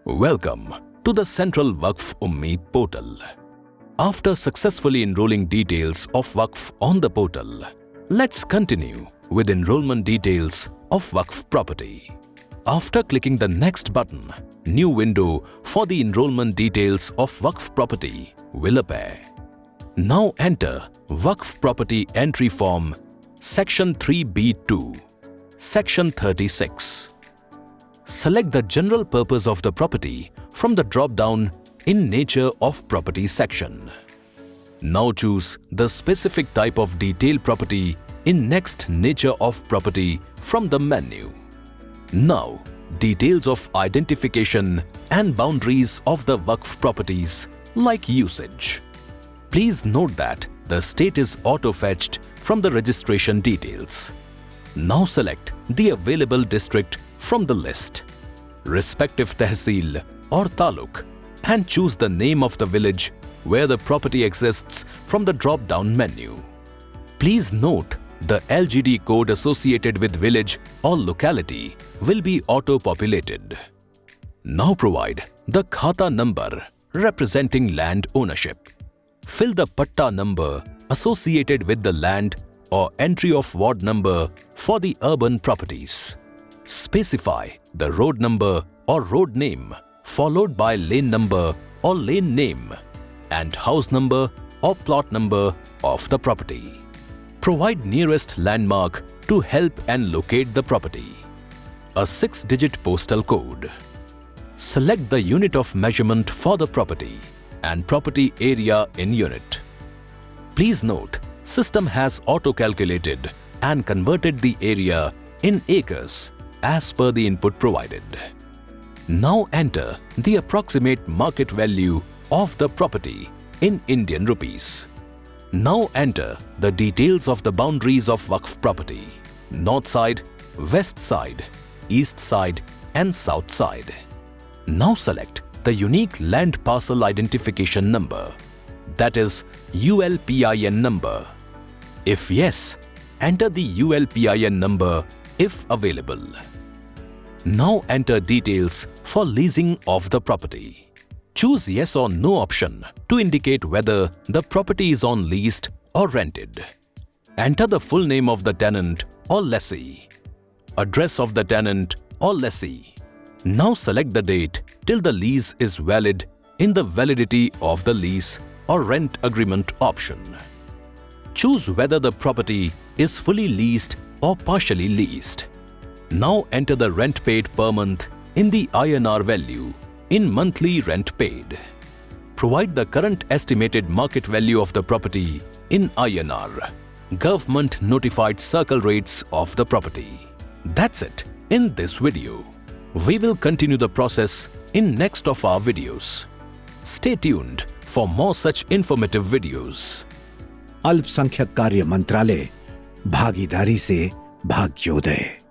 Welcome to the Central Waqf UMEED Portal. After successfully enrolling details of Waqf on the portal, let's continue with enrollment details of Waqf property. After clicking the next button, new window for the enrolment details of Waqf property will appear. Now enter Waqf property entry form Section 3B2, Section 36. Select the general purpose of the property from the drop-down in nature of property section. Now choose the specific type of detailed property in next nature of property from the menu. Now, details of identification and boundaries of the Waqf properties like usage. Please note that the state is auto-fetched from the registration details. Now select the available district from the list, respective tehsil or taluk, and choose the name of the village where the property exists from the drop-down menu. Please note the LGD code associated with village or locality will be auto-populated. Now provide the khata number representing land ownership. Fill the patta number associated with the land or entry of ward number for the urban properties. Specify the road number or road name followed by lane number or lane name and house number or plot number of the property. Provide nearest landmark to help and locate the property. A 6-digit postal code. Select the unit of measurement for the property and property area in unit. Please note, system has auto-calculated and converted the area in acres as per the input provided. Now enter the approximate market value of the property in Indian rupees. Now enter the details of the boundaries of Waqf property: north side, west side, east side and south side. Now select the unique land parcel identification number, that is ULPIN number. If yes, enter the ULPIN number if available. Now enter details for leasing of the property. Choose yes or no option to indicate whether the property is on leased or rented. Enter the full name of the tenant or lessee, address of the tenant or lessee. Now select the date till the lease is valid in the validity of the lease or rent agreement option. Choose whether the property is fully leased or partially leased. Now enter the rent paid per month in the INR value in monthly rent paid. Provide the current estimated market value of the property in INR, government notified circle rates of the property. That's it in this video. We will continue the process in next of our videos. Stay tuned for more such informative videos. अल्पसंख्यक कार्य मंत्रालय, भागीदारी से भाग्योदय।